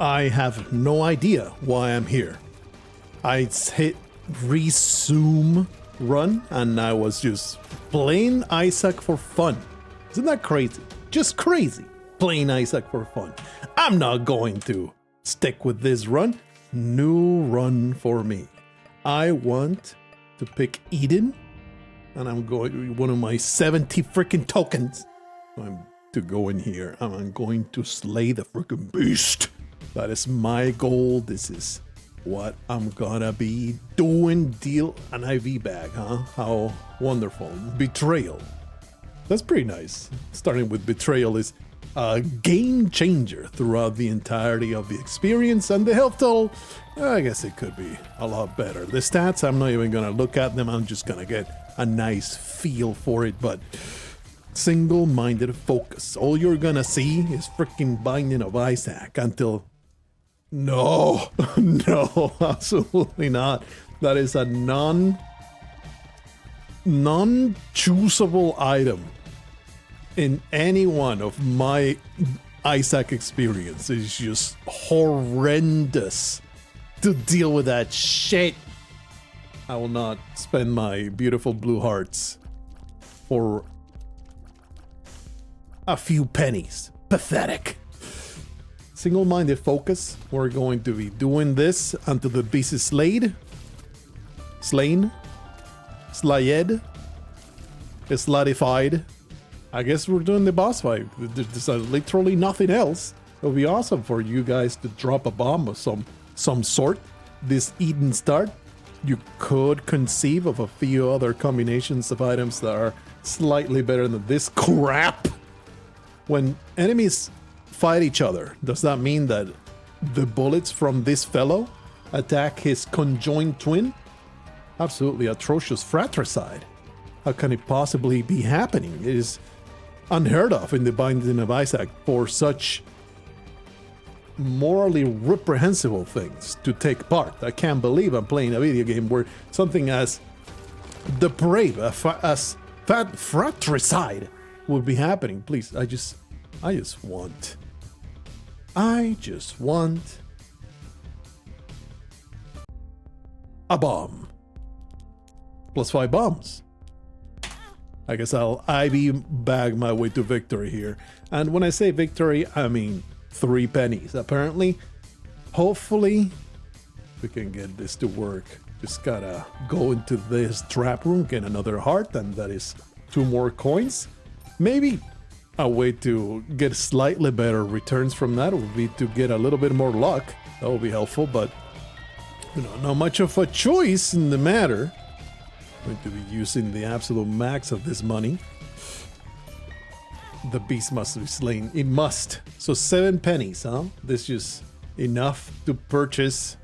I have no idea why I'm here. I hit resume run and I was just playing Isaac for fun. Isn't that crazy? Just crazy. Playing Isaac for fun. I'm not going to stick with this run. New run for me. I want to pick Eden, and I'm going one of my 70 freaking tokens. I'm to go in here. I'm going to slay the freaking beast. That is my goal. This is what I'm gonna be doing. Deal an IV bag, huh? How wonderful. Betrayal. That's pretty nice. Starting with betrayal is a game changer throughout the entirety of the experience, and the health total, I guess it could be a lot better. The stats, I'm not even gonna look at them. I'm just gonna get a nice feel for it, but single-minded focus. All you're gonna see is freaking Binding of Isaac until... No, no, absolutely not. That is a non-choosable item in any one of my Isaac experience. It's just horrendous to deal with that shit. I will not spend my beautiful blue hearts for a few pennies. Pathetic. Single-minded focus. We're going to be doing this until the beast is slayed. Slain. Slayed. Slatified. I guess we're doing the boss fight. There's literally nothing else. It would be awesome for you guys to drop a bomb of some sort. This Eden start. You could conceive of a few other combinations of items that are slightly better than this crap. When enemies fight each other, does that mean that the bullets from this fellow attack his conjoined twin? Absolutely atrocious fratricide. How can it possibly be happening? It is unheard of in the Binding of Isaac for such morally reprehensible things to take part. I can't believe I'm playing a video game where something as depraved as fratricide would be happening. Please, I just want a bomb. Plus 5 bombs. I guess I'll IV bag my way to victory here. And when I say victory, I mean 3 pennies. Apparently, hopefully, we can get this to work. Just gotta go into this trap room, get another heart, and that is 2 more coins. Maybe a way to get slightly better returns from that would be to get a little bit more luck. That would be helpful, but you know, not much of a choice in the matter. I'm going to be using the absolute max of this money. The beast must be slain. It must. So 7 pennies, huh? This is just enough to purchase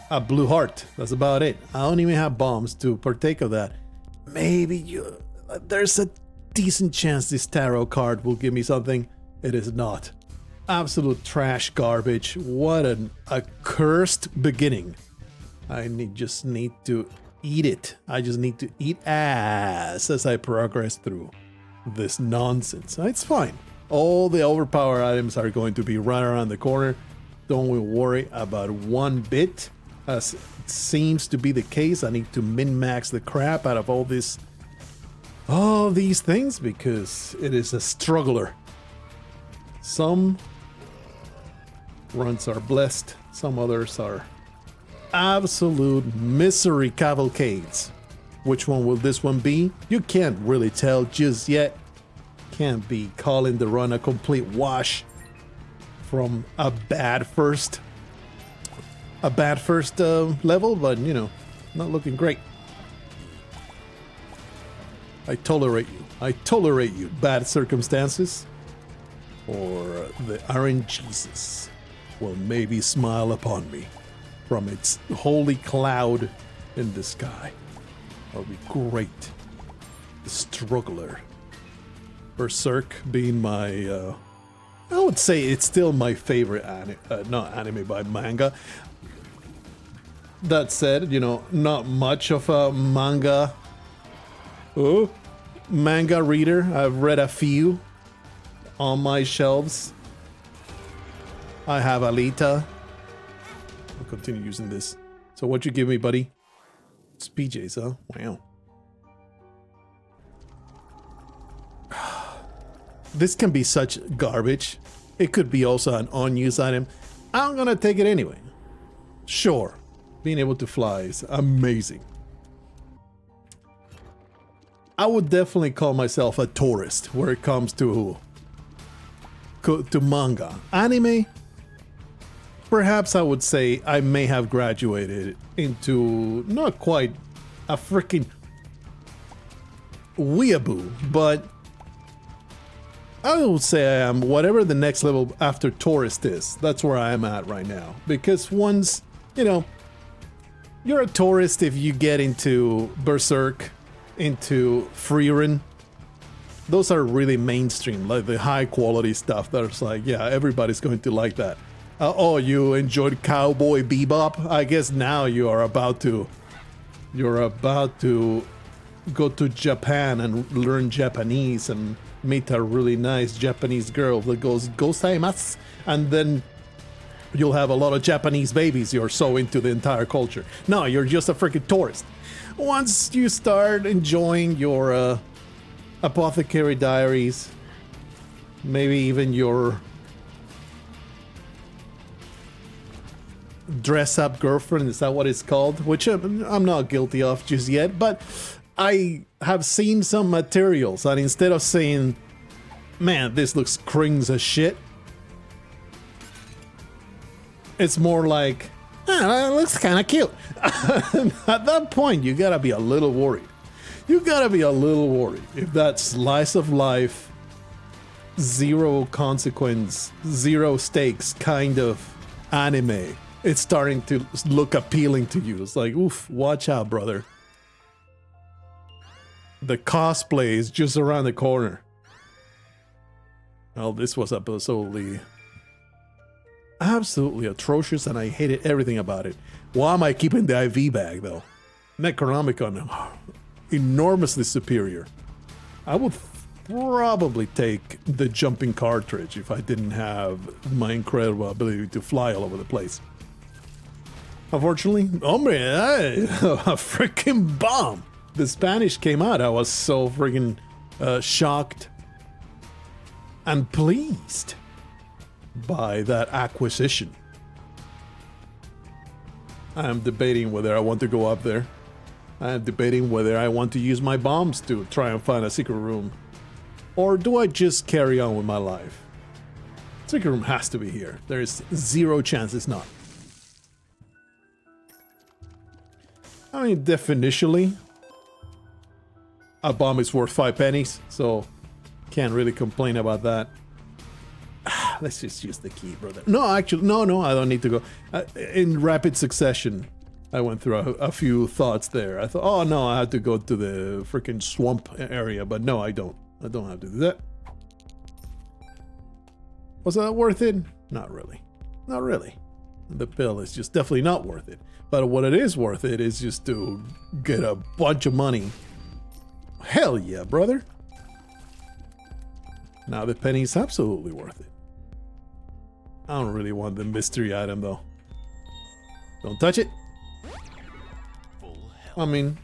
a blue heart. That's about it. I don't even have bombs to partake of that. Maybe there's a decent chance this tarot card will give me something. It is not. Absolute trash garbage. What an accursed beginning. I just need to eat it. I just need to eat ass as I progress through this nonsense. It's fine. All the overpowered items are going to be right around the corner. Don't worry about one bit. As it seems to be the case, I need to min-max the crap out of all these things because it is a struggler. Some runs are blessed, some others are absolute misery cavalcades. Which one will this one be? You can't really tell just yet. Can't be calling the run a complete wash from a bad first level, but you know, not looking great. I tolerate you, bad circumstances, or the Iron Jesus will maybe smile upon me from its holy cloud in the sky. That'll be great. The Struggler. Berserk being my, I would say it's still my favorite not anime, but manga. That said, you know, not much of a manga reader. I've read a few on my shelves. I have Alita. I'll continue using this. So what'd you give me, buddy? It's PJs, huh? Wow. This can be such garbage. It could be also an unused item. I'm gonna take it anyway. Sure. Being able to fly is amazing. I would definitely call myself a tourist where it comes to manga. Anime, perhaps I would say I may have graduated into not quite a freaking weeaboo, but I would say I am whatever the next level after tourist is. That's where I am at right now. Because once, you know, you're a tourist if you get into Berserk, into Frieren. Those are really mainstream, like the high quality stuff that's like, yeah, everybody's going to like that. Oh, you enjoyed Cowboy Bebop? I guess now you're about to go to Japan and learn Japanese and meet a really nice Japanese girl that goes gozaimasu, and then you'll have a lot of Japanese babies. You're so into the entire culture. No, you're just a freaking tourist. Once you start enjoying your Apothecary Diaries, maybe even your dress-up girlfriend, is that what it's called? Which I'm not guilty of just yet, but I have seen some materials, and instead of saying, man, this looks cringe as shit, it's more like, that looks kind of cute. At that point, you gotta be a little worried. You gotta be a little worried if that slice of life, zero consequence, zero stakes kind of anime, it's starting to look appealing to you. It's like, oof, watch out, brother. The cosplay is just around the corner. Well, this was absolutely atrocious, and I hated everything about it. Why am I keeping the IV bag, though? Necronomicon, enormously superior. I would probably take the jumping cartridge if I didn't have my incredible ability to fly all over the place. Unfortunately, hombre, a freaking bomb! The Spanish came out, I was so freaking shocked and pleased by that acquisition. I am debating whether I want to go up there. I am debating whether I want to use my bombs to try and find a secret room. Or do I just carry on with my life? Secret room has to be here. There is zero chance it's not. I mean, definitionally, a bomb is worth 5 pennies, so can't really complain about that. Let's just use the key, brother. No, actually, no, I don't need to go. In rapid succession, I went through a few thoughts there. I thought, oh no, I have to go to the freaking swamp area, but no, I don't. I don't have to do that. Was that worth it? Not really. Not really. The pill is just definitely not worth it. But what it is worth it is just to get a bunch of money. Hell yeah, brother. Now the penny's absolutely worth it. I don't really want the mystery item though. Don't touch it. I mean,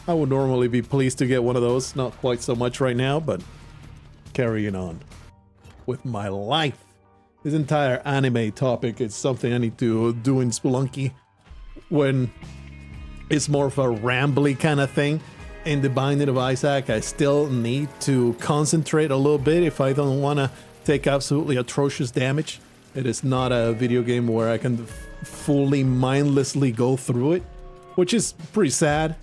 I would normally be pleased to get one of those. Not quite so much right now, but carrying on with my life. This entire anime topic is something I need to do in Spelunky when it's more of a rambly kind of thing. In the Binding of Isaac, I still need to concentrate a little bit if I don't want to take absolutely atrocious damage. It is not a video game where I can fully mindlessly go through it, which is pretty sad.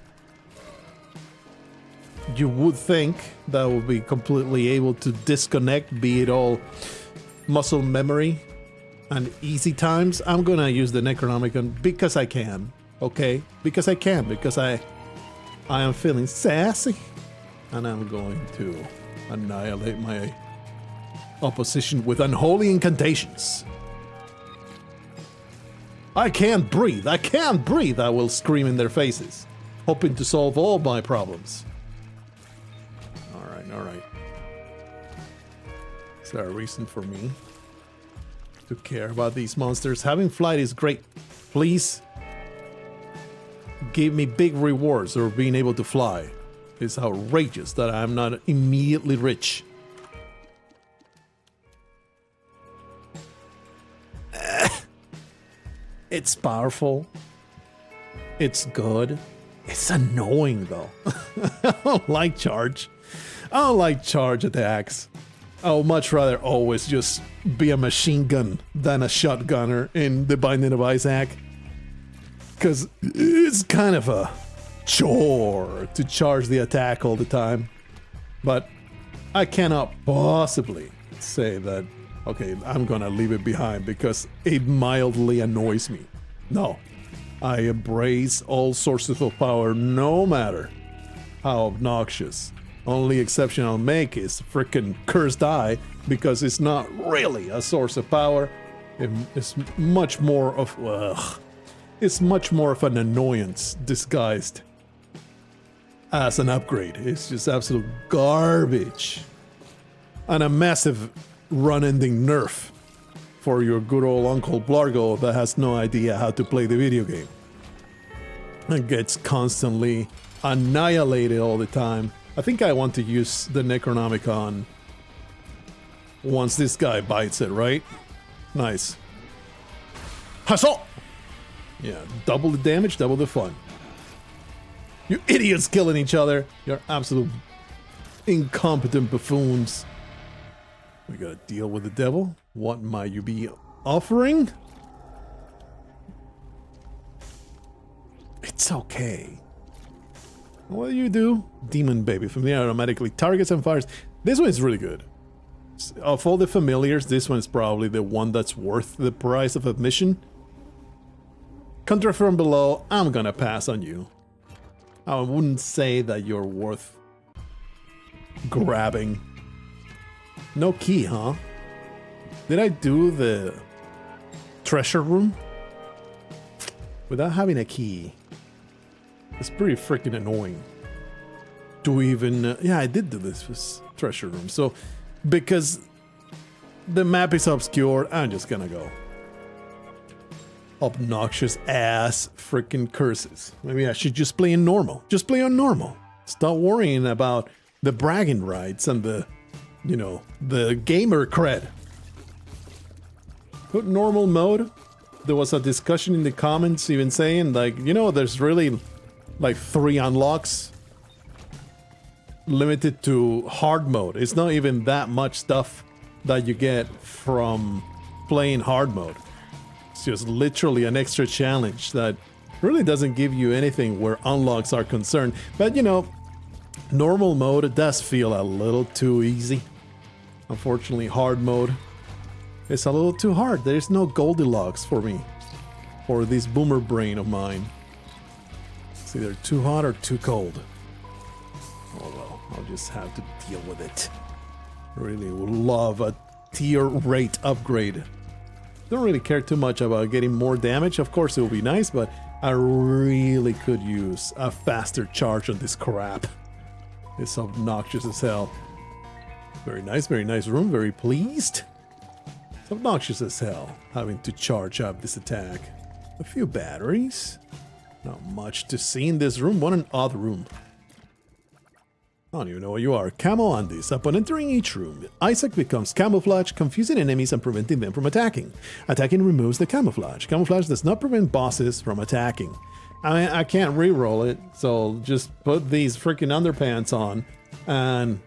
You would think that I would be completely able to disconnect, be it all muscle memory and easy times. I'm gonna use the Necronomicon because I can, okay? Because I can, because I am feeling sassy, and I'm going to annihilate my opposition with unholy incantations. I can't breathe, I can't breathe, I will scream in their faces, hoping to solve all my problems. Alright. Is there a reason for me to care about these monsters. Having flight is great. Please give me big rewards for being able to fly. It's outrageous that I'm not immediately rich. It's powerful. It's good. It's annoying though. I don't like charge. I don't like charge attacks. I would much rather always just be a machine gun than a shotgunner in The Binding of Isaac. Because it's kind of a chore to charge the attack all the time. But I cannot possibly say that, okay, I'm gonna leave it behind because it mildly annoys me. No. I embrace all sources of power no matter how obnoxious. Only exception I'll make is frickin' Cursed Eye, because it's not really a source of power. It's much more of it's much more of an annoyance disguised as an upgrade. It's just absolute garbage. And a massive run-ending nerf for your good old Uncle Blargo that has no idea how to play the video game. And gets constantly annihilated all the time. I think I want to use the Necronomicon once this guy bites it, right? Nice. Hustle! Yeah, double the damage, double the fun. You idiots killing each other. You're absolute incompetent buffoons. We gotta deal with the devil. What might you be offering? It's okay. What do you do? Demon Baby. Familiar automatically targets and fires. This one is really good. Of all the familiars, this one is probably the one that's worth the price of admission. Contra from below, I'm gonna pass on you. I wouldn't say that you're worth grabbing. No key, huh? Did I do the treasure room without having a key? It's pretty freaking annoying to even... yeah, I did do this treasure room. So, because the map is obscure, I'm just gonna go. Obnoxious ass freaking curses. Maybe I should just play in normal. Just play on normal. Stop worrying about the bragging rights and the, you know, the gamer cred. Put normal mode. There was a discussion in the comments even saying, like, you know, there's really like 3 unlocks limited to hard mode. It's not even that much stuff that you get from playing hard mode. It's just literally an extra challenge that really doesn't give you anything where unlocks are concerned. But, you know, normal mode, it does feel a little too easy. Unfortunately, hard mode is a little too hard. There's no Goldilocks for me, for this boomer brain of mine. It's either too hot or too cold. Oh well, I'll just have to deal with it. Really would love a tier rate upgrade. Don't really care too much about getting more damage. Of course it will be nice, but I really could use a faster charge on this crap. It's obnoxious as hell. Very nice room, very pleased. It's obnoxious as hell having to charge up this attack. A few batteries. Not much to see in this room. What an odd room. I don't even know what you are. Camo Andes. Upon entering each room, Isaac becomes camouflage, confusing enemies and preventing them from attacking. Attacking removes the camouflage. Camouflage does not prevent bosses from attacking. I can't re-roll it, so just put these freaking underpants on and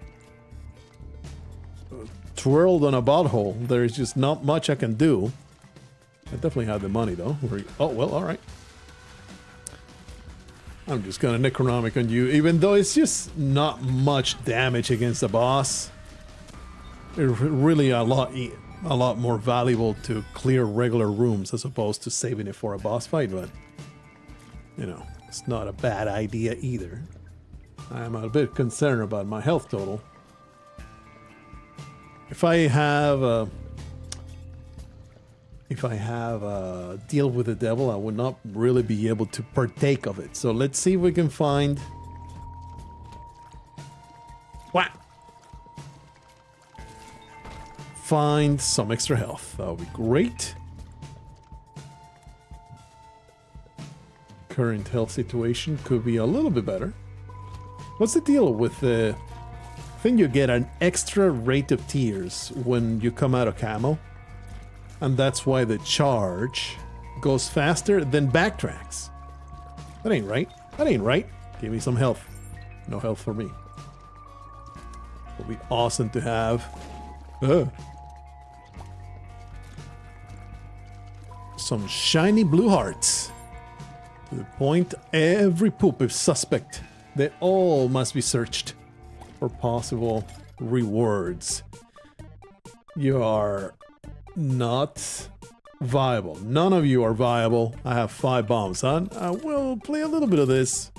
twirled on a butthole. There's just not much I can do. I definitely have the money though. Oh well, alright. I'm just gonna Necronomic on you, even though it's just not much damage against the boss. It's really a lot more valuable to clear regular rooms as opposed to saving it for a boss fight, but you know, it's not a bad idea either. I'm a bit concerned about my health total. If I have a deal with the devil, I would not really be able to partake of it. So let's see if we can find... What? find some extra health. That would be great. Current health situation could be a little bit better. What's the deal with the thing? You get an extra rate of tears when you come out of camo, and that's why the charge goes faster than backtracks. That ain't right. That ain't right. Give me some health. No health for me. Would be awesome to have. Some shiny blue hearts. To the point, every poop is suspect. They all must be searched for possible rewards. You are not viable. None of you are viable. I have 5 bombs, huh? I will play a little bit of this.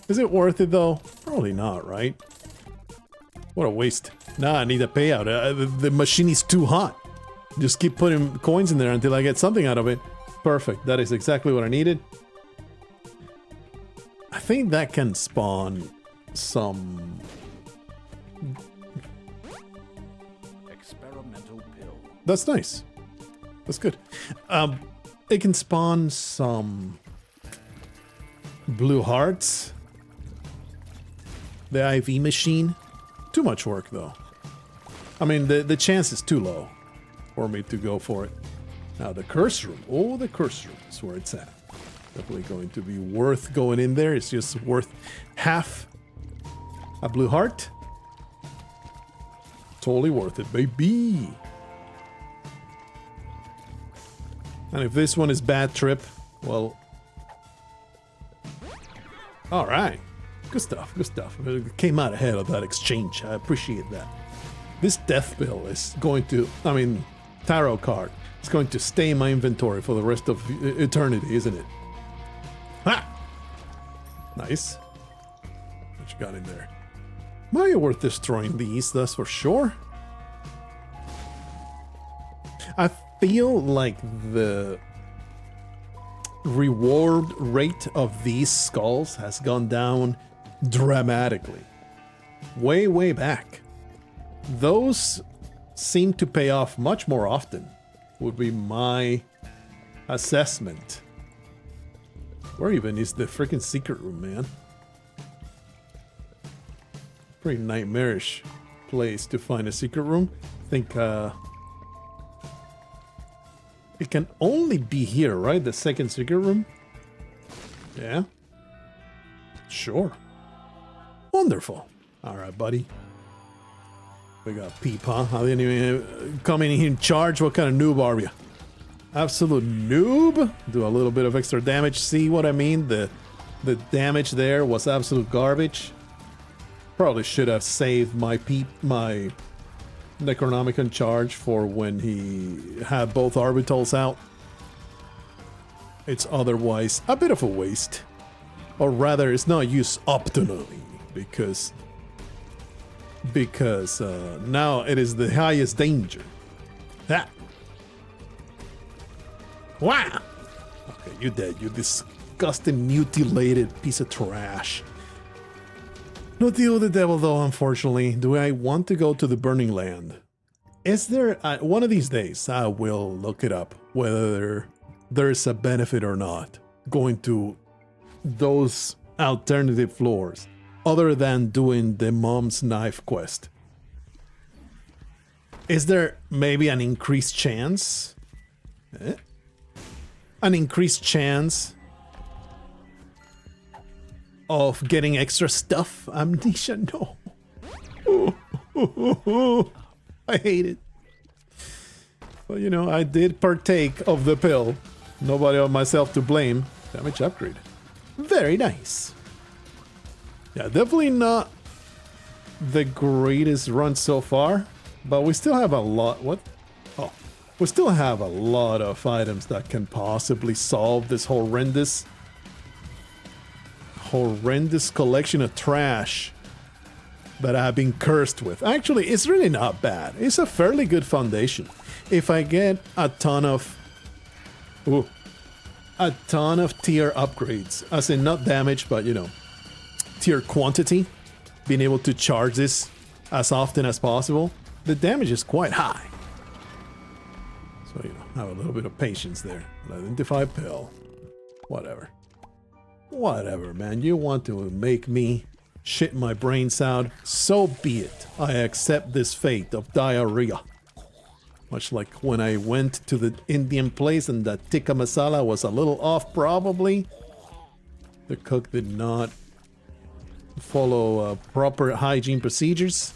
Is it worth it though? Probably not, right? What a waste. Nah, I need a payout. The machine is too hot. Just keep putting coins in there until I get something out of it. Perfect. That is exactly what I needed. I think that can spawn some experimental pill. That's nice. That's good. It can spawn some blue hearts. The IV machine. Too much work though. I mean, the chance is too low for me to go for it. Now the curse room. Oh, the curse room is where it's at. Definitely going to be worth going in there. It's just worth half a blue heart. Totally worth it, baby. And if this one is bad trip, well... Alright. Good stuff, good stuff. It came out ahead of that exchange. I appreciate that. This death bill is going to... I mean, tarot card. It's going to stay in my inventory for the rest of eternity, isn't it? Ha! Nice. What you got in there? Might be worth destroying these, that's for sure. I feel like the reward rate of these skulls has gone down dramatically. Way, way back. Those seem to pay off much more often, would be my assessment. Where even is the freaking secret room, man? Pretty nightmarish place to find a secret room. I think it can only be here, right? The second secret room? Yeah. Sure. Wonderful. Alright, buddy. We got Peep, huh? I didn't even come in here in charge. What kind of noob are you? Absolute noob. Do a little bit of extra damage. See what I mean? The damage there was absolute garbage. Probably should have saved my Necronomicon charge for when he had both orbitals out. It's otherwise a bit of a waste. Or rather, it's not used optimally because now it is the highest danger. That. Wow! Okay, you're dead, you disgusting, mutilated piece of trash. No deal with the devil though, unfortunately. Do I want to go to the Burning Land? Is there... one of these days, I will look it up, whether there's a benefit or not going to those alternative floors, other than doing the Mom's Knife quest. Is there maybe an increased chance? An increased chance of getting extra stuff? Amnesia, no. I hate it. But you know, I did partake of the pill. Nobody but myself to blame. Damage upgrade. Very nice. Yeah, definitely not the greatest run so far, but we still have a lot. What? Oh, we still have a lot of items that can possibly solve this horrendous collection of trash that I've been cursed with. Actually, it's really not bad. It's a fairly good foundation. If I get a ton of tier upgrades, as in not damage, but you know, tier quantity, being able to charge this as often as possible, the damage is quite high. So, you know, have a little bit of patience there. Identify pill. Whatever. Whatever, man. You want to make me shit my brains out? So be it. I accept this fate of diarrhea. Much like when I went to the Indian place and the tikka masala was a little off, probably. The cook did not follow proper hygiene procedures.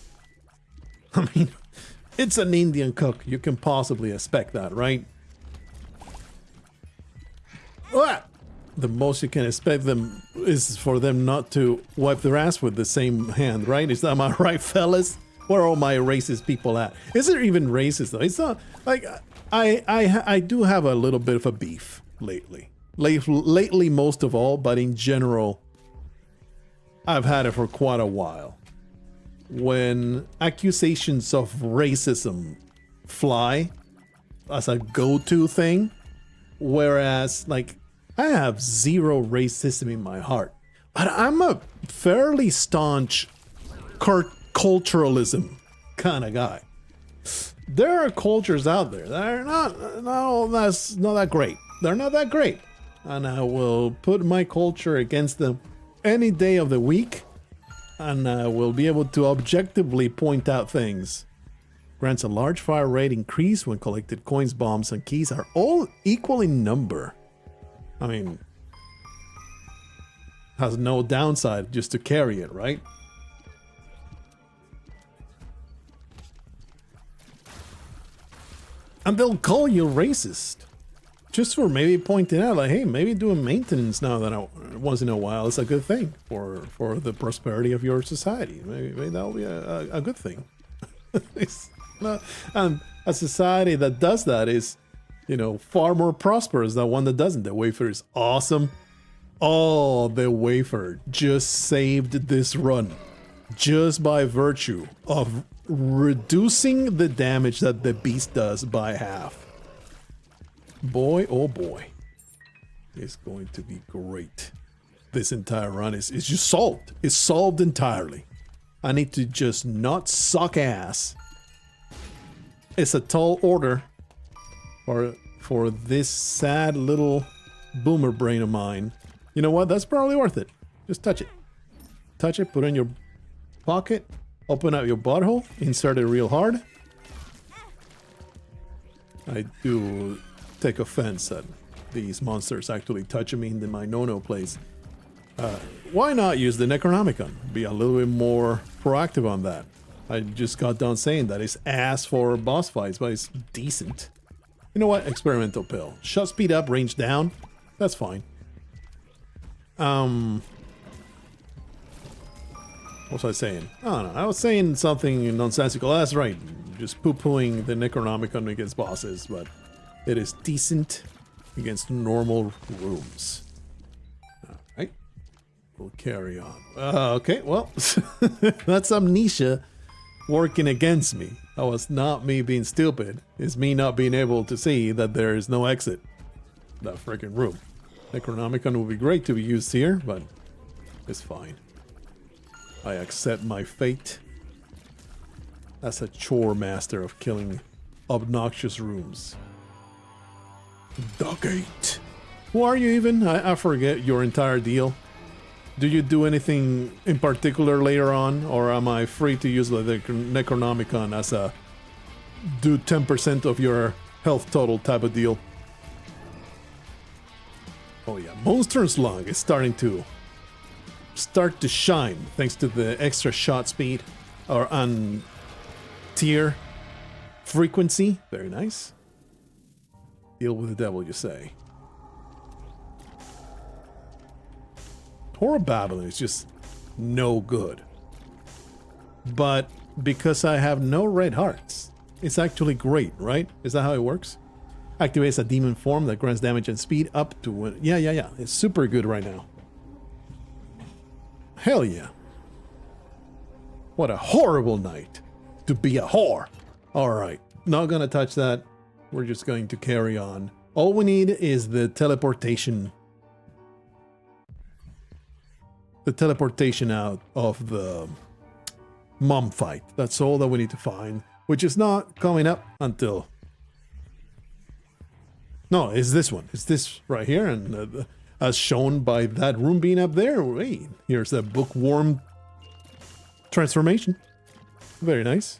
I mean, it's an Indian cook. You can possibly expect that, right? Ah! The most you can expect them is for them not to wipe their ass with the same hand, right? Is that, am I right, fellas? Where are all my racist people at? Is there even racist though? It's not like I do have a little bit of a beef lately. Lately most of all, but in general, I've had it for quite a while. When accusations of racism fly as a go-to thing, whereas like I have zero racism in my heart, but I'm a fairly staunch culturalism kind of guy. There are cultures out there that are not that great. They're not that great, and I will put my culture against them any day of the week, and I will be able to objectively point out things. Grants a large fire rate increase when collected coins, bombs, and keys are all equal in number. I mean, has no downside just to carry it, right? And they'll call you racist just for maybe pointing out, like, hey, maybe doing maintenance now that once in a while is a good thing for the prosperity of your society. Maybe that'll be a good thing. It's not, and a society that does that is, you know, far more prosperous than one that doesn't. The wafer is awesome. Oh, the wafer just saved this run just by virtue of reducing the damage that the beast does by half. Boy, oh boy. It's going to be great. This entire run is just solved. It's solved entirely. I need to just not suck ass. It's a tall order for this sad little boomer brain of mine. You know what? That's probably worth it. Just touch it. Touch it, put it in your pocket, open up your butthole, insert it real hard. I do take offense that these monsters actually touching me in my no-no place. Why not use the Necronomicon? Be a little bit more proactive on that. I just got done saying that it's ass for boss fights, but it's decent. You know what? Experimental pill. Shot speed up, range down. That's fine. What was I saying? I don't know. I was saying something nonsensical. That's right. Just poo-pooing the Necronomicon against bosses, but it is decent against normal rooms. Alright. We'll carry on. Okay, well, that's Amnesia working against me. That was not me being stupid. It's me not being able to see that there is no exit. That freaking room. Necronomicon would be great to be used here, but it's fine. I accept my fate as a chore master of killing obnoxious rooms. The gate. Who are you even? I forget your entire deal. Do you do anything in particular later on, or am I free to use the Necronomicon as a do 10% of your health total type of deal? Oh yeah, Monster's Lung is starting to shine thanks to the extra shot speed or on tier frequency. Very nice. Deal with the devil, you say. Horror Babylon is just no good. But because I have no red hearts, it's actually great, right? Is that how it works? Activates a demon form that grants damage and speed up to when... Yeah. It's super good right now. Hell yeah. What a horrible night to be a whore. Alright, not gonna touch that. We're just going to carry on. All we need is the teleportation. The teleportation out of the mom fight. That's all that we need to find, which is not coming up until No, it's this one. It's this right here. And as shown by that room being up there, wait, here's a bookworm transformation. Very nice.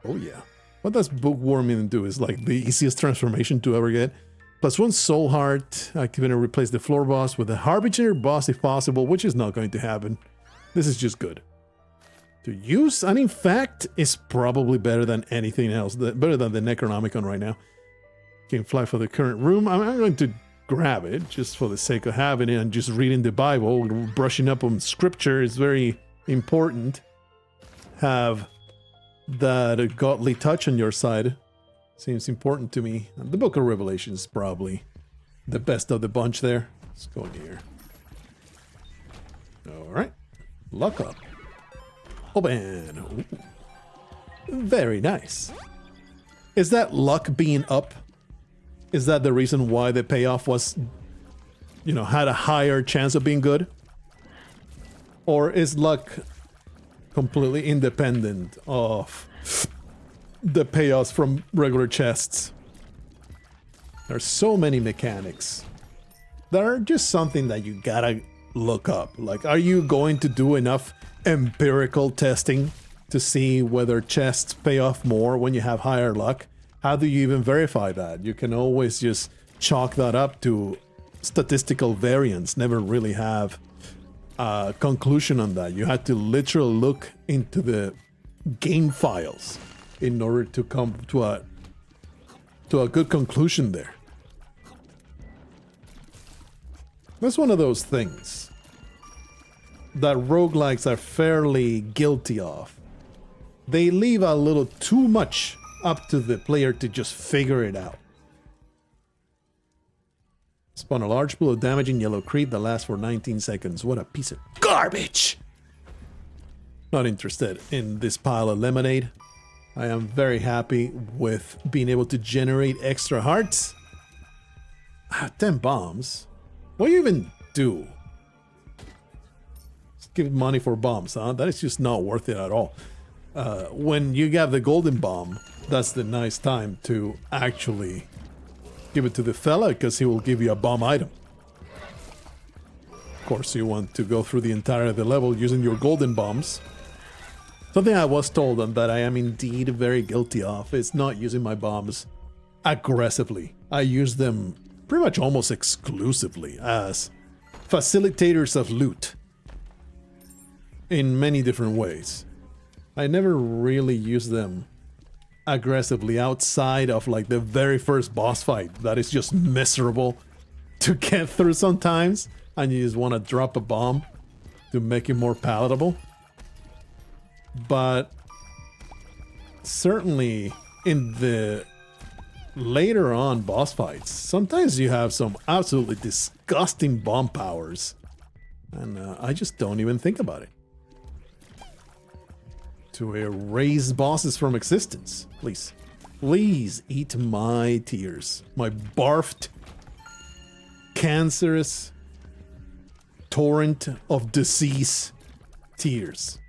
Oh yeah. What does bookworm even do? Is like the easiest transformation to ever get. +1 soul heart. Activate and replace the floor boss with a harbinger boss if possible, which is not going to happen. This is just good to use, and in fact is probably better than anything else, better than the Necronomicon right now. Can fly for the current room. I'm going to grab it just for the sake of having it and just reading the Bible. Brushing up on scripture is very important. Have that godly touch on your side. Seems important to me. And the Book of Revelation is probably the best of the bunch there. Let's go in here. Alright. Lock up. Open. Ooh. Very nice. Is that luck being up? Is that the reason why the payoff was, you know, had a higher chance of being good? Or is luck completely independent of the payoffs from regular chests? There's so many mechanics that are just something that you gotta look up. Like, are you going to do enough empirical testing to see whether chests pay off more when you have higher luck? How do you even verify that? You can always just chalk that up to statistical variance, never really have a conclusion on that. You had to literally look into the game files in order to come to a good conclusion there. That's one of those things that roguelikes are fairly guilty of. They leave a little too much up to the player to just figure it out. Spawn a large pool of damaging yellow creep that lasts for 19 seconds. What a piece of garbage! Not interested in this pile of lemonade. I am very happy with being able to generate extra hearts. 10 bombs? What do you even do? Just give money for bombs, huh? That is just not worth it at all. When you have the golden bomb, that's the nice time to actually give it to the fella, because he will give you a bomb item. Of course, you want to go through the entire of the level using your golden bombs. Something I was told and that I am indeed very guilty of is not using my bombs aggressively. I use them pretty much almost exclusively as facilitators of loot in many different ways. I never really use them aggressively outside of like the very first boss fight that is just miserable to get through sometimes, and you just want to drop a bomb to make it more palatable. But certainly in the later on boss fights, sometimes you have some absolutely disgusting bomb powers, and I just don't even think about it. To erase bosses from existence. Please. Please eat my tears. My barfed, cancerous torrent of disease tears.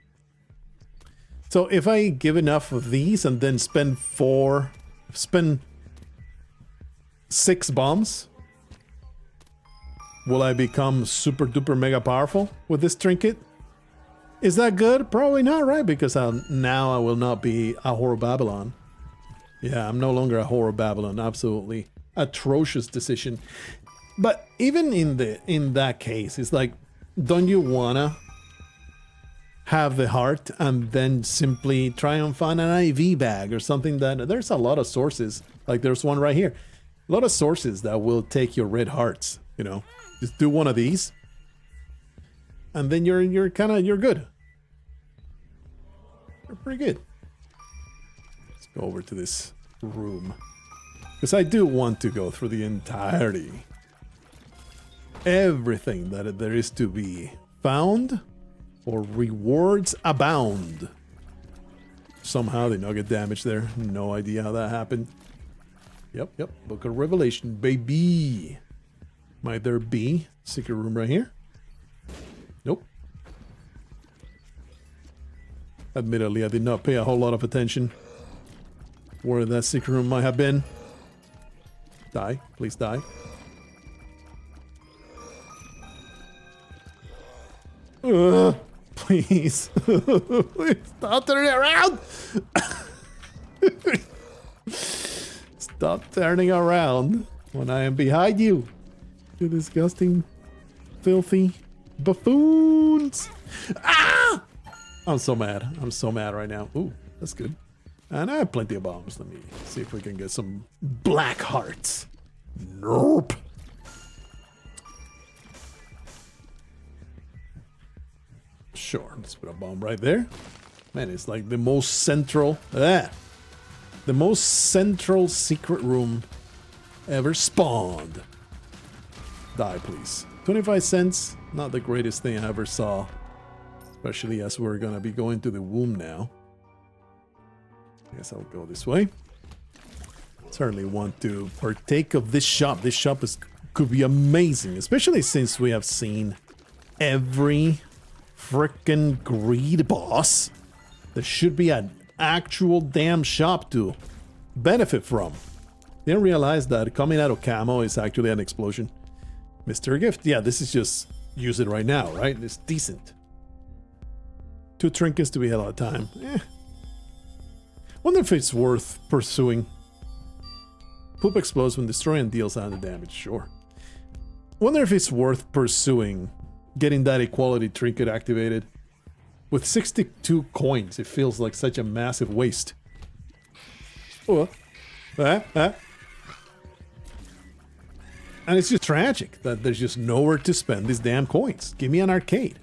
So if I give enough of these and then spend 6 bombs, will I become super duper mega powerful with this trinket? Is that good? Probably not, right? Because now I will not be a Whore of Babylon. Yeah, I'm no longer a Whore of Babylon. Absolutely atrocious decision. But even in that case, it's like, don't you wanna have the heart and then simply try and find an IV bag or something? That there's a lot of sources. Like there's one right here. A lot of sources that will take your red hearts. You know, just do one of these. And then you're good. You're pretty good. Let's go over to this room, because I do want to go through the entirety. Everything that there is to be found, or rewards abound. Somehow they not get damaged there. No idea how that happened. Yep. Book of Revelation, baby. Might there be secret room right here? Nope. Admittedly, I did not pay a whole lot of attention. where that secret room might have been. Die. Please die. Please. Stop turning around! Stop turning around when I am behind you. You disgusting, filthy buffoons. Ah! I'm so mad. I'm so mad right now. Ooh, that's good. And I have plenty of bombs. Let me see if we can get some black hearts. Nope. Sure, let's put a bomb right there. Man, it's like the most central... the most central secret room ever spawned. Die, please. 25 cents. Not the greatest thing I ever saw. Especially as we're gonna be going to the womb now. I guess I'll go this way. Certainly want to partake of this shop. This shop could be amazing. Especially since we have seen every frickin' greed boss. There should be an actual damn shop to benefit from. Didn't realize that coming out of camo is actually an explosion. Mystery gift. Yeah, this is just use it right now, right? It's decent. 2 trinkets to be hell of a time. Wonder if it's worth pursuing. Poop explodes when destroyed and deals 100 damage. Sure. Wonder if it's worth pursuing getting that equality trinket activated. With 62 coins, it feels like such a massive waste. Oh. And it's just tragic that there's just nowhere to spend these damn coins. Give me an arcade.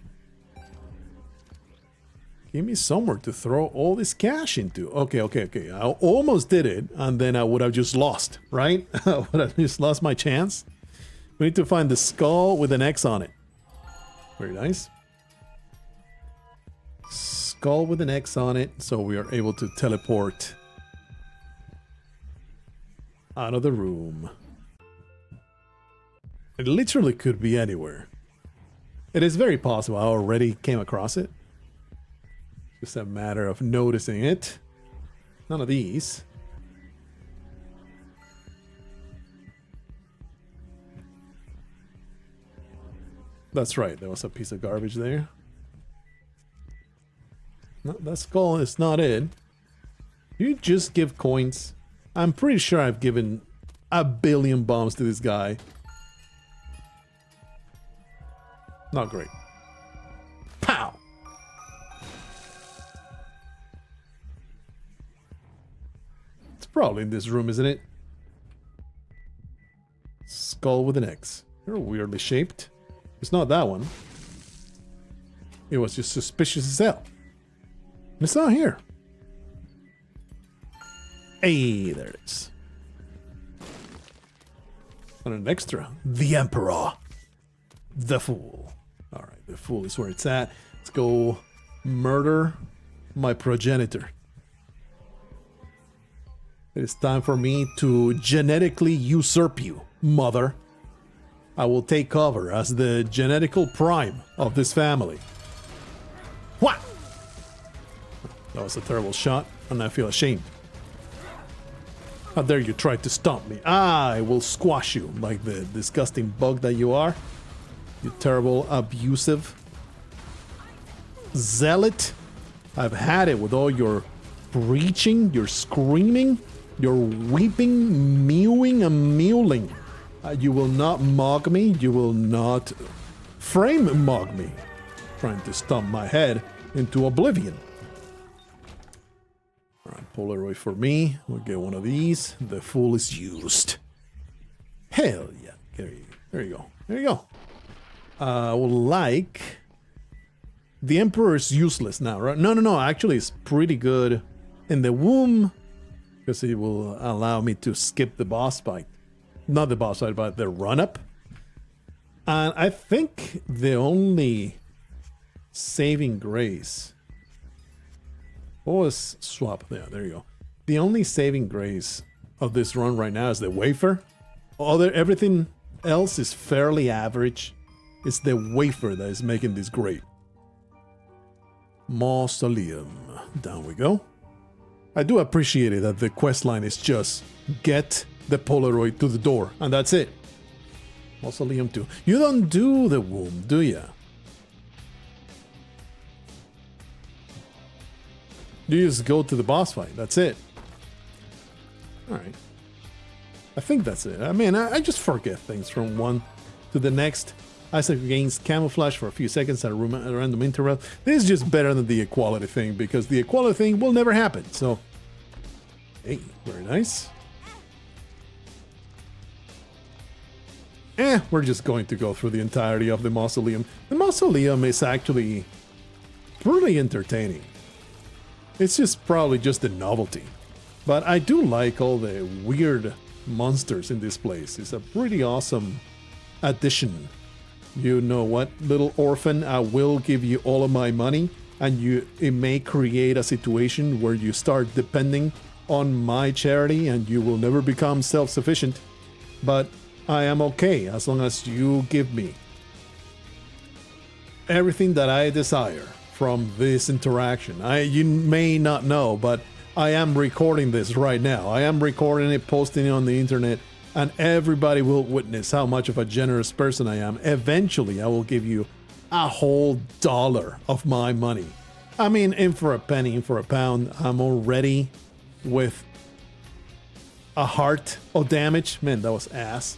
Give me somewhere to throw all this cash into. Okay. I almost did it, and then I would have just lost, right? I would have just lost my chance. We need to find the skull with an X on it. Very nice. Skull with an X on it, so we are able to teleport out of the room. It literally could be anywhere. It is very possible I already came across it. Just a matter of noticing it. None of these. That's right, there was a piece of garbage there. No, that skull is not it. You just give coins. I'm pretty sure I've given 1 billion bombs to this guy. Not great. Pow! It's probably in this room, isn't it? Skull with an X. You're weirdly shaped. It's not that one. It was just suspicious as hell. It's not here. Hey, there it is. And an extra. The Emperor. The Fool. Alright, the Fool is where it's at. Let's go murder my progenitor. It is time for me to genetically usurp you, mother. I will take cover as the genetical prime of this family. What? That was a terrible shot, and I feel ashamed. How dare you try to stomp me? I will squash you like the disgusting bug that you are. You terrible, abusive zealot. I've had it with all your preaching, your screaming, your weeping, mewing, and mewling. You will not mock me. You will not frame mock me. Trying to stomp my head into oblivion. Alright, Polaroid for me. We'll get one of these. The Fool is used. Hell yeah. There you go. There you go. I would like... The Emperor is useless now, right? No. Actually, it's pretty good in the womb. Because it will allow me to skip the boss fight. Not the boss fight, but the run-up. And I think the only saving grace... What was swap? There you go. The only saving grace of this run right now is the wafer. Everything else is fairly average. It's the wafer that is making this great. Mausoleum. Down we go. I do appreciate it that the quest line is just get the Polaroid to the door, and that's it. Mausoleum 2. You don't do the womb, do ya? You just go to the boss fight, that's it. Alright. I think that's it. I mean, I just forget things from one to the next. Isaac gains camouflage for a few seconds at a random interval. This is just better than the equality thing, because the equality thing will never happen, so... Hey, very nice. We're just going to go through the entirety of the mausoleum. The mausoleum is actually pretty entertaining. It's just probably just a novelty. But I do like all the weird monsters in this place. It's a pretty awesome addition. You know what, little orphan, I will give you all of my money, and it may create a situation where you start depending on my charity and you will never become self-sufficient. But I am okay as long as you give me everything that I desire from this interaction. You may not know, but I am recording this right now. I am recording it, posting it on the internet, and everybody will witness how much of a generous person I am. Eventually, I will give you a whole $1 of my money. I mean, in for a penny, in for a pound. I'm already with a heart of damage. Man, that was ass.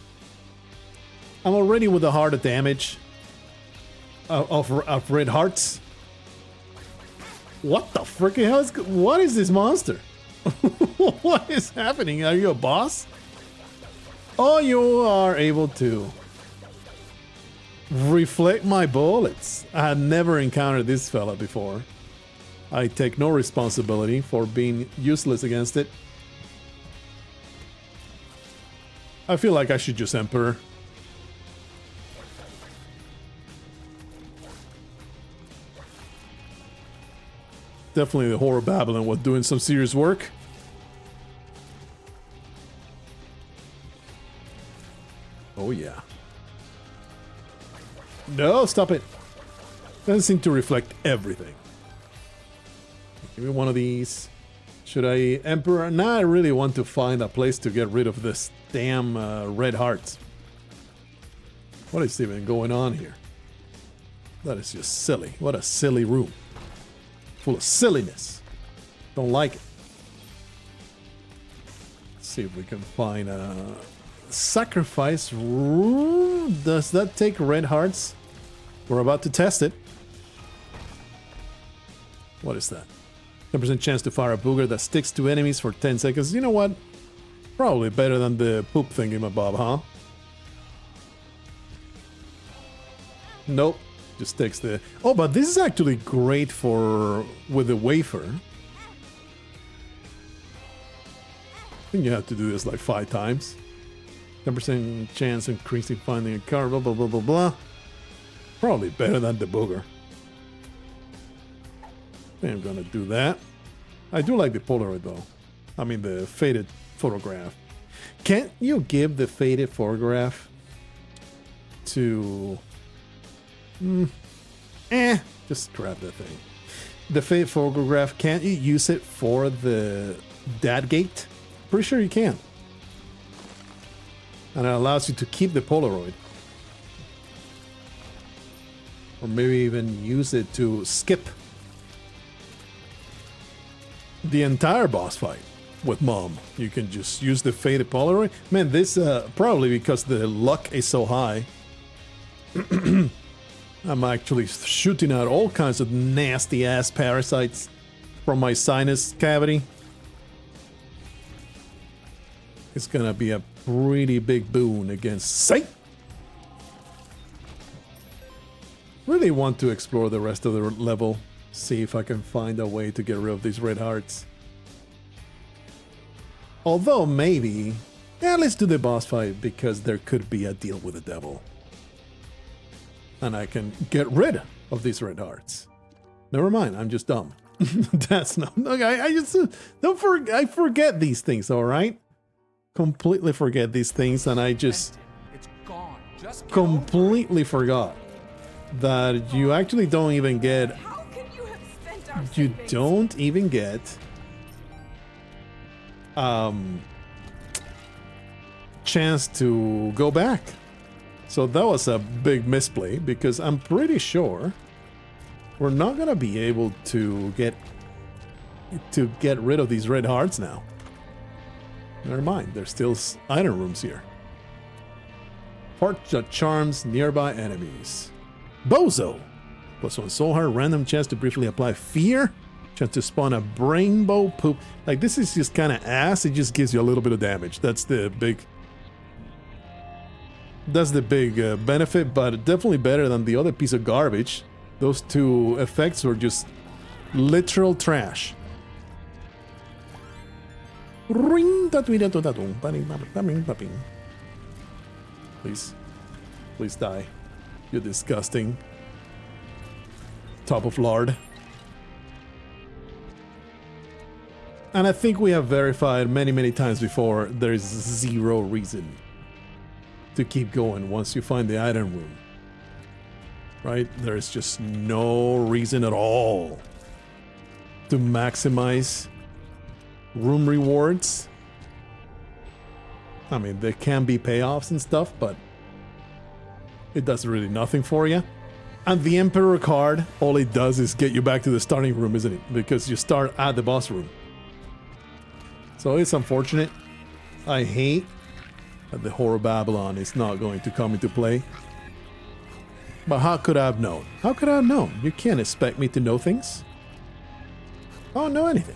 I'm already with a heart of damage of red hearts. What the frickin' hell is... What is this monster? What is happening? Are you a boss? Oh, you are able to reflect my bullets. I had never encountered this fella before. I take no responsibility for being useless against it. I feel like I should just Emperor. Definitely the Horror Babylon was doing some serious work. Oh yeah. No, stop it. Doesn't seem to reflect everything. Give me one of these. Should I Emperor? Now I really want to find a place to get rid of this damn red hearts. What is even going on here? That is just silly. What a silly room. Full of silliness. Don't like it. Let's see if we can find a sacrifice room. Does that take red hearts? We're about to test it. What is that? 10% chance to fire a booger that sticks to enemies for 10 seconds. You know what? Probably better than the poop thingamabob, huh? Nope. Just takes the... Oh, but this is actually great for... with the wafer. I think you have to do this like 5 times. 10% chance increasing finding a car, blah, blah, blah, blah, blah. Probably better than the booger. I'm gonna do that. I do like the Polaroid though. I mean the faded photograph. Can't you give the faded photograph to... just grab that thing. The faded photograph, can't you use it for the dad gate? Pretty sure you can. And it allows you to keep the Polaroid. Or maybe even use it to skip the entire boss fight with Mom. You can just use the faded Polaroid. Man, this probably because the luck is so high. I'm actually shooting out all kinds of nasty ass parasites from my sinus cavity. It's gonna be a pretty big boon against Sight. Really want to explore the rest of the level. See if I can find a way to get rid of these red hearts. Although maybe... Yeah, let's do the boss fight because there could be a deal with the devil. And I can get rid of these red hearts. Never mind, I'm just dumb. That's not... Okay, I just... I forget these things, alright? Completely forget these things and I just... It's gone. Just completely forgot that you actually don't even get... How can you have spent our You savings? don't even get chance to go back. So that was a big misplay, because I'm pretty sure we're not gonna be able to get rid of these red hearts now. Never mind, there's still item rooms here. Heart that charms nearby enemies. Bozo! +1 soul heart, random chance to briefly apply fear. Chance to spawn a rainbow poop. Like, this is just kind of ass. It just gives you a little bit of damage. That's the big benefit, but definitely better than the other piece of garbage. Those two effects were just literal trash. Please. Please die. You're disgusting. Top of lard. And I think we have verified many times before, there's zero reason to keep going once you find the item room. Right? There's just no reason at all to maximize room rewards. I mean, there can be payoffs and stuff, but it does really nothing for you. And the Emperor card, all it does is get you back to the starting room, isn't it? Because you start at the boss room. So it's unfortunate. I hate that the Horror Babylon is not going to come into play. But how could I have known? How could I have known? You can't expect me to know things. I don't know anything.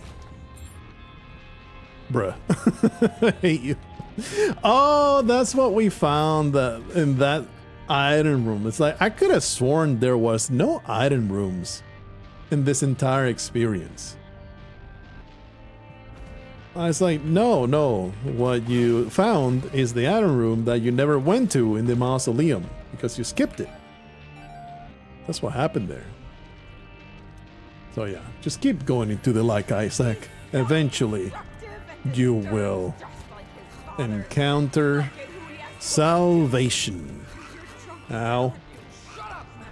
Bruh. I hate you. Oh, that's what we found in that item room. It's like, I could have sworn there was no item rooms in this entire experience. I was like, no. What you found is the item room that you never went to in the mausoleum because you skipped it. That's what happened there. So yeah, just keep going into the like Isaac. Eventually, you will encounter salvation. Ow. Shut up, man!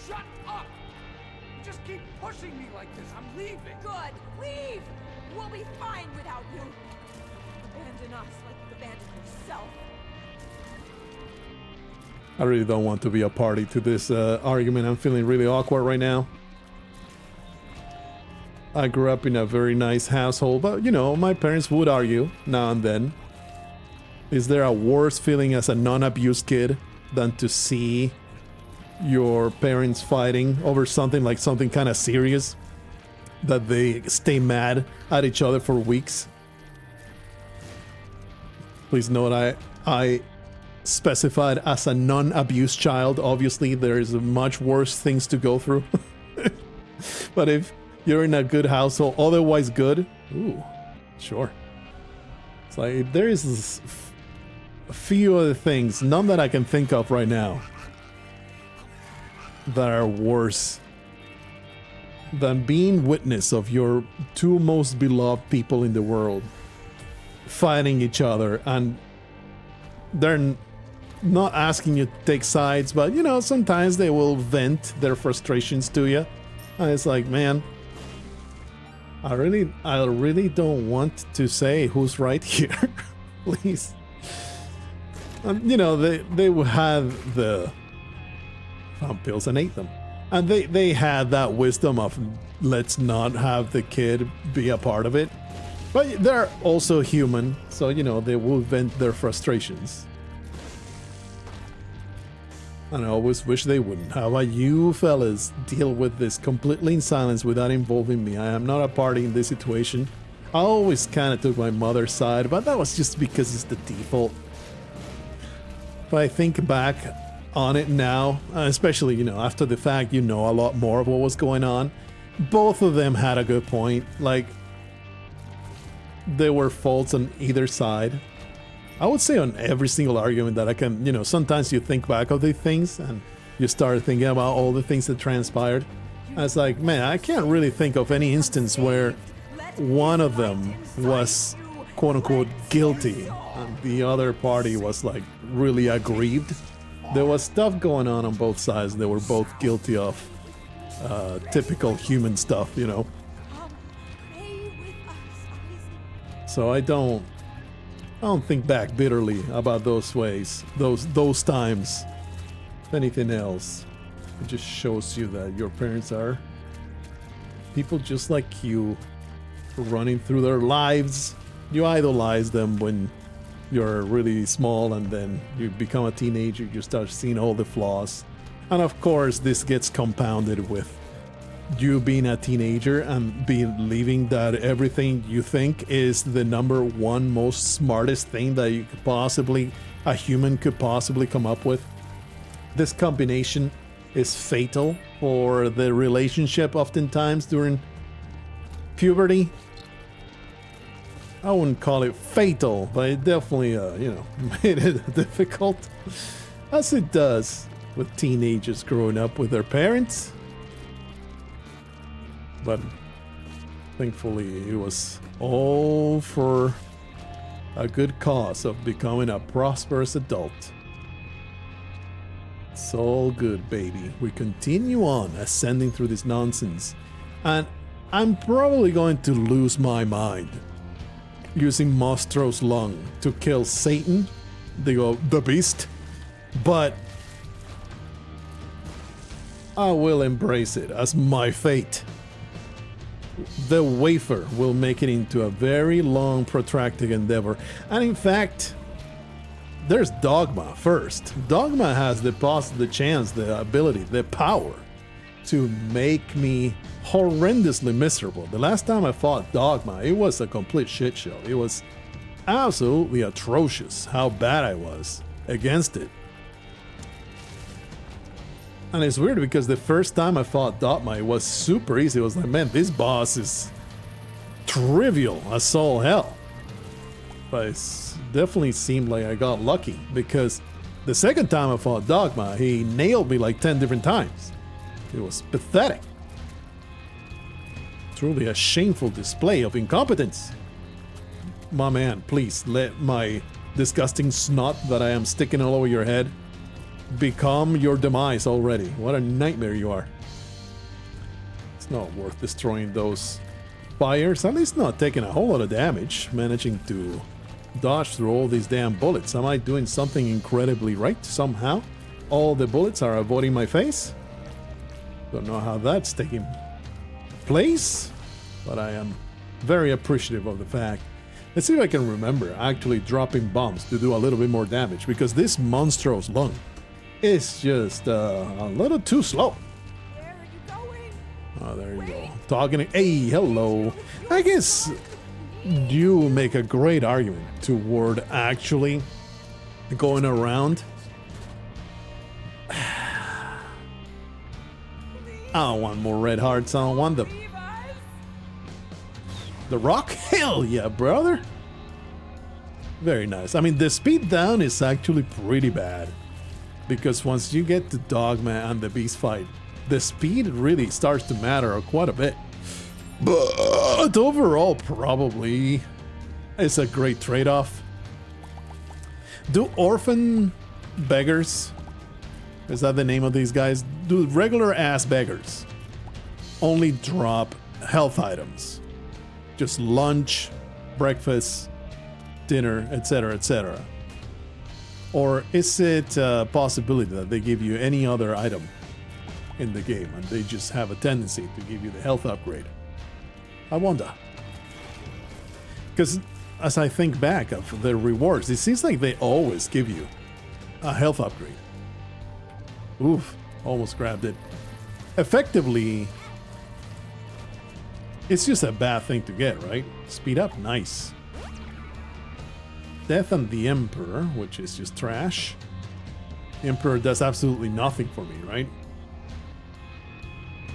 Shut up! You just keep pushing me like this. I'm leaving. Good. Leave. We'll be fine without you. Abandon us like you abandoned yourself. I really don't want to be a party to this argument. I'm feeling really awkward right now. I grew up in a very nice household, but you know, my parents would argue now and then. Is there a worse feeling as a non-abused kid than to see your parents fighting over something like something kind of serious that they stay mad at each other for weeks? Please note I specified as a non-abused child. Obviously there's much worse things to go through. But if you're in a good household, otherwise good, ooh, sure. It's like there is a few other things, none that I can think of right now, that are worse than being witness of your two most beloved people in the world fighting each other, and they're not asking you to take sides, but you know, sometimes they will vent their frustrations to you, and it's like, man, I really don't want to say who's right here. Please. You know, they would have the found pills and ate them. And they had that wisdom of, let's not have the kid be a part of it. But they're also human, so, you know, they will vent their frustrations. And I always wish they wouldn't. How about you fellas deal with this completely in silence without involving me? I am not a party in this situation. I always kind of took my mother's side, but that was just because it's the default. But I think back on it now, especially, you know, after the fact, you know a lot more of what was going on. Both of them had a good point. Like, there were faults on either side. I would say on every single argument that I can, you know, sometimes you think back of the things and you start thinking about all the things that transpired. And it's like, man, I can't really think of any instance where one of them was quote unquote guilty and the other party was like really aggrieved. There was stuff going on both sides. They were both guilty of typical human stuff, you know. So I don't think back bitterly about those ways, those times. If anything else, it just shows you that your parents are people just like you, running through their lives. You idolize them when you're really small, and then you become a teenager, you start seeing all the flaws. And of course, this gets compounded with you being a teenager and believing that everything you think is the number one most smartest thing that you could possibly, a human could possibly come up with. This combination is fatal for the relationship oftentimes during puberty. I wouldn't call it fatal, but it definitely, made it difficult, as it does with teenagers growing up with their parents. But thankfully, it was all for a good cause of becoming a prosperous adult. It's all good, baby. We continue on ascending through this nonsense, and I'm probably going to lose my mind using Mostro's lung to kill Satan, the beast, but I will embrace it as my fate. The wafer will make it into a very long, protracted endeavor, and in fact, there's Dogma first. Dogma has the chance, the ability, the power to make me horrendously miserable. The last time I fought Dogma, it was a complete shit show. It was absolutely atrocious how bad I was against it. And it's weird because the first time I fought Dogma, it was super easy. It was like, man, this boss is trivial as all hell. But it definitely seemed like I got lucky, because the second time I fought Dogma, he nailed me like 10 different times. It was pathetic. Truly a shameful display of incompetence. My man, please let my disgusting snot that I am sticking all over your head become your demise already. What a nightmare you are. It's not worth destroying those fires. At least not taking a whole lot of damage. Managing to dodge through all these damn bullets. Am I doing something incredibly right somehow? All the bullets are avoiding my face? Don't know how that's taking place, but I am very appreciative of the fact. Let's see if I can remember actually dropping bombs to do a little bit more damage, because this monstrous lung is just a little too slow. Where are you going? Oh, there you go. Talking. Hey, hello. I guess you make a great argument toward actually going around. I don't want more red hearts. I don't want them. Leave us. The rock? Hell yeah, brother. Very nice. I mean, the speed down is actually pretty bad, because once you get to Dogma and the beast fight, the speed really starts to matter quite a bit. But overall, probably it's a great trade-off. Do orphan beggars, is that the name of these guys? Do regular ass beggars only drop health items? Just lunch, breakfast, dinner, etc., etc. Or is it a possibility that they give you any other item in the game and they just have a tendency to give you the health upgrade? I wonder. Because as I think back of the rewards, it seems like they always give you a health upgrade. Oof, almost grabbed it. Effectively, it's just a bad thing to get, right? Speed up, nice. Death and the Emperor, which is just trash. The Emperor does absolutely nothing for me, right?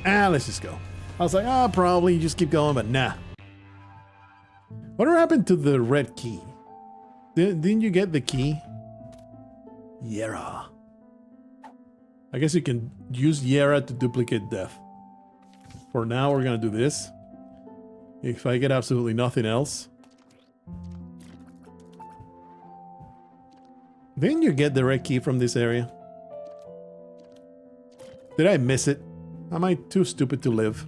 Let's just go. I was like, probably just keep going, but nah. Whatever happened to the red key? Didn't you get the key? Yera. I guess you can use Yera to duplicate death. For now, we're gonna do this. If I get absolutely nothing else. Didn't you get the red key from this area? Did I miss it? Am I too stupid to live?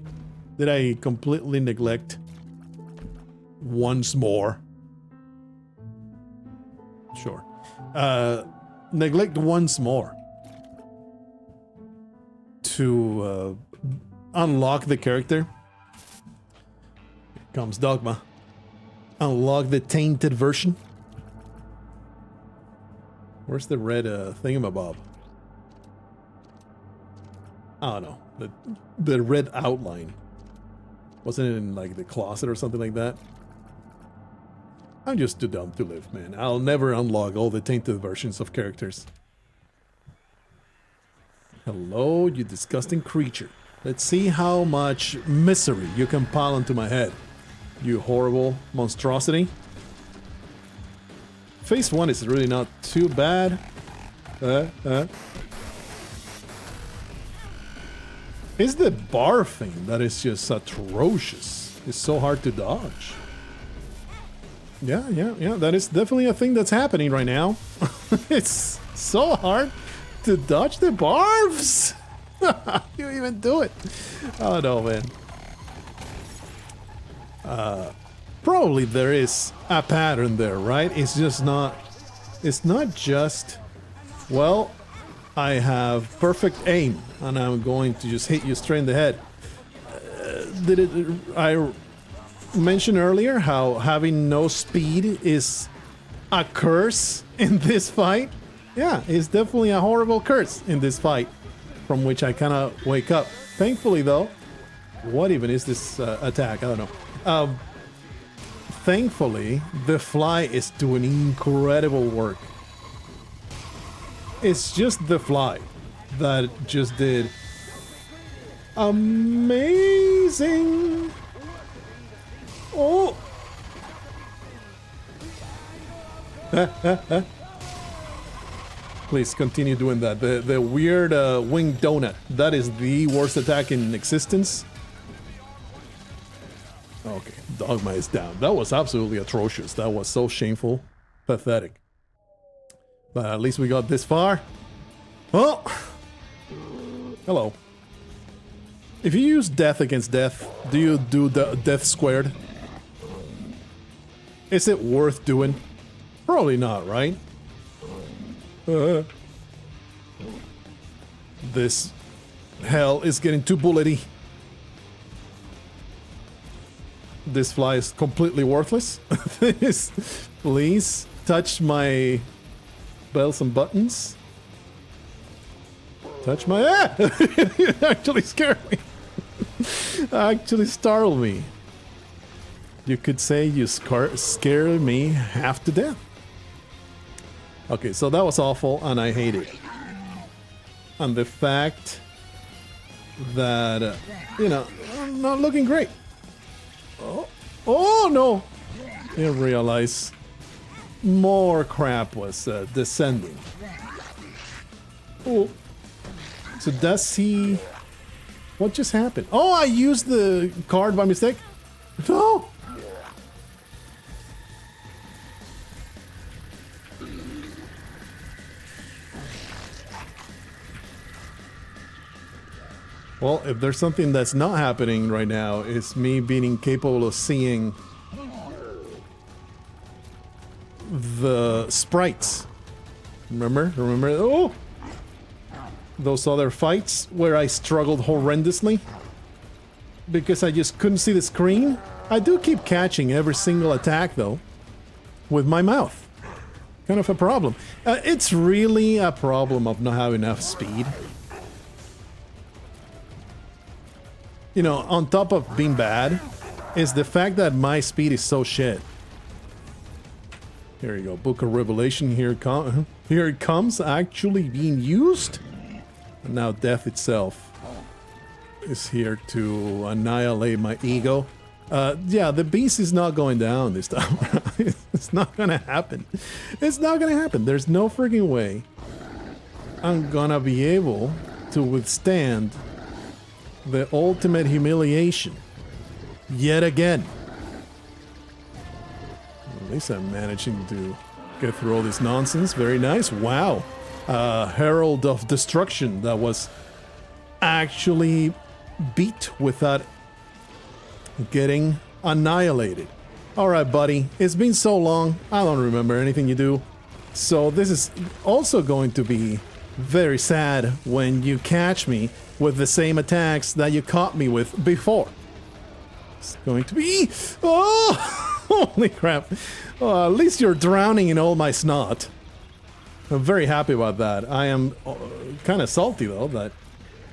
Did I completely neglect once more Sure. Neglect once more to unlock the character. Here comes Dogma. Unlock the tainted version. Where's the red thingamabob? I don't know. The red outline. Wasn't it in like the closet or something like that? I'm just too dumb to live, man. I'll never unlock all the tainted versions of characters. Hello, you disgusting creature. Let's see how much misery you can pile into my head. You horrible monstrosity. Phase 1 is really not too bad. It's the bar thing that is just atrocious. It's so hard to dodge. Yeah, that is definitely a thing that's happening right now. It's so hard to dodge the barbs. You even do it. Oh no, man. Probably there is a pattern there, right? It's just not. It's not just. Well, I have perfect aim, and I'm going to just hit you straight in the head. I mentioned earlier how having no speed is a curse in this fight. Yeah, it's definitely a horrible curse in this fight, from which I cannot wake up. Thankfully, though, what even is this attack? I don't know. Thankfully, the fly is doing incredible work. It's just the fly that just did amazing. Oh! Please continue doing that. The weird winged donut. That is the worst attack in existence. Okay, Dogma is down. That was absolutely atrocious. That was so shameful. Pathetic. But at least we got this far. Well, hello. If you use death against death, do you do the death squared? Is it worth doing? Probably not, right? This hell is getting too bullety. This fly is completely worthless. Please touch my bells and buttons. Touch my... Ah! It actually scared me. Actually startled me. You could say you scared me half to death. Okay, so that was awful, and I hate it. And the fact that, you know, I'm not looking great. Oh no! I didn't realize more crap was descending. Oh. So does he... What just happened? Oh, I used the card by mistake? No! Well, if there's something that's not happening right now, it's me being incapable of seeing the sprites. Remember? Oh! Those other fights where I struggled horrendously because I just couldn't see the screen. I do keep catching every single attack, though, with my mouth. Kind of a problem. It's really a problem of not having enough speed. You know, on top of being bad, is the fact that my speed is so shit. Here you go, Book of Revelation. Here it comes, actually being used. And now death itself is here to annihilate my ego. Yeah, the beast is not going down this time. It's not gonna happen. It's not gonna happen. There's no freaking way I'm gonna be able to withstand the ultimate humiliation yet again. At least I'm managing to get through all this nonsense. Very nice. Wow. Herald of Destruction that was actually beat without getting annihilated. Alright, buddy. It's been so long. I don't remember anything you do. So this is also going to be very sad when you catch me with the same attacks that you caught me with before. It's going to be... Oh! Holy crap. Oh, at least you're drowning in all my snot. I'm very happy about that. I am kind of salty, though, that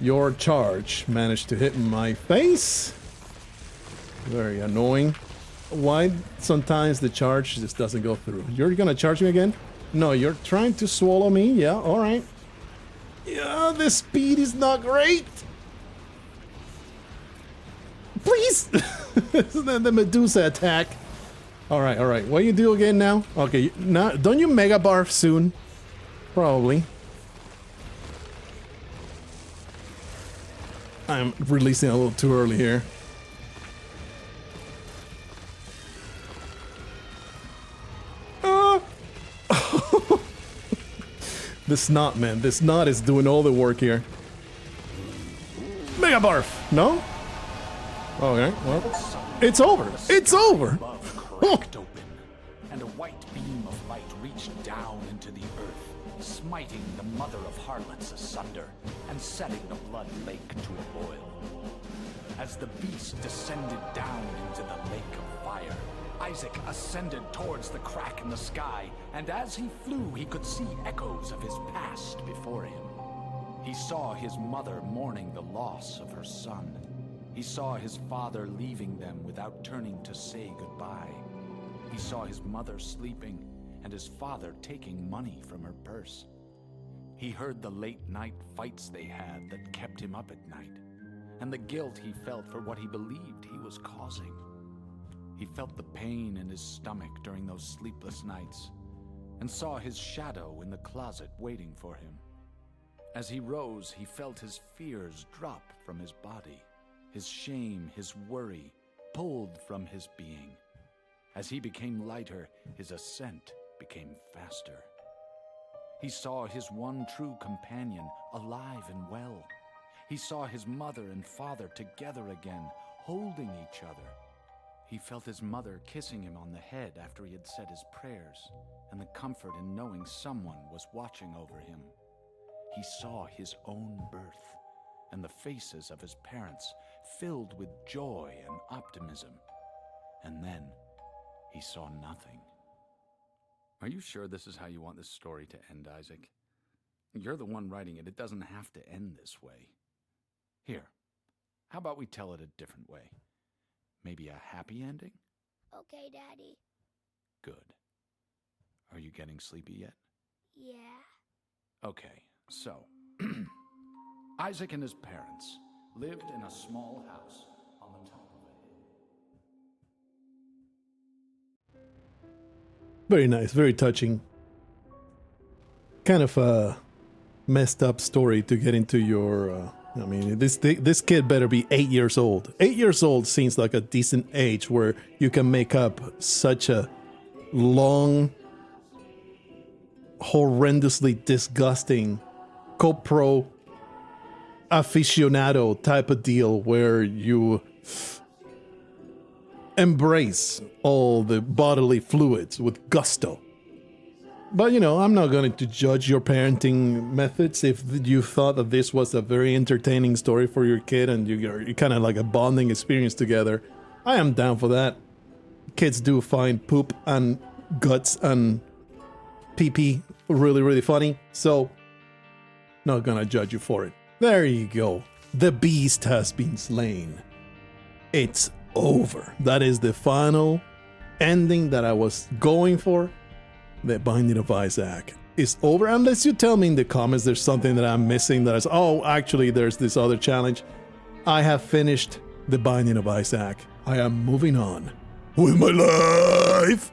your charge managed to hit my face. Very annoying. Why sometimes the charge just doesn't go through? You're gonna charge me again? No, you're trying to swallow me? Yeah, alright. Yeah, the speed is not great. Please! the Medusa attack. Alright, alright. What you do again now? Okay, now, don't you mega barf soon? Probably. I'm releasing a little too early here. The snot, man. The snot is doing all the work here. Mega barf! No? Okay, well, it's over. It's over! Cracked open, and a white beam of light reached down into the earth, smiting the mother of harlots asunder and setting the blood lake to a boil. As the beast descended down into the lake of fire, Isaac ascended towards the crack in the sky, and as he flew, he could see echoes of his past before him. He saw his mother mourning the loss of her son. He saw his father leaving them without turning to say goodbye. He saw his mother sleeping and his father taking money from her purse. He heard the late-night fights they had that kept him up at night, and the guilt he felt for what he believed he was causing. He felt the pain in his stomach during those sleepless nights, and saw his shadow in the closet waiting for him. As he rose, he felt his fears drop from his body, his shame, his worry pulled from his being. As he became lighter, his ascent became faster. He saw his one true companion alive and well. He saw his mother and father together again, holding each other. He felt his mother kissing him on the head after he had said his prayers, and the comfort in knowing someone was watching over him. He saw his own birth, and the faces of his parents filled with joy and optimism. And then he saw nothing. Are you sure this is how you want this story to end, Isaac? You're the one writing it. It doesn't have to end this way. Here, how about we tell it a different way? Maybe a happy ending? Okay, Daddy. Good. Are you getting sleepy yet? Yeah. Okay, so Isaac and his parents lived in a small house on the top of a hill. Very nice, very touching. Kind of a messed up story to get into your... I mean, this kid better be 8 years old. 8 years old seems like a decent age where you can make up such a long, horrendously disgusting co-pro aficionado type of deal where you embrace all the bodily fluids with gusto. But, you know, I'm not going to judge your parenting methods. If you thought that this was a very entertaining story for your kid and you're kind of like a bonding experience together, I am down for that. Kids do find poop and guts and pee-pee really, really funny. So, not going to judge you for it. There you go. The beast has been slain. It's over. That is the final ending that I was going for. The Binding of Isaac is over, unless you tell me in the comments there's something that I'm missing that is, oh, actually there's this other challenge. I have finished The Binding of Isaac. I am moving on with my life.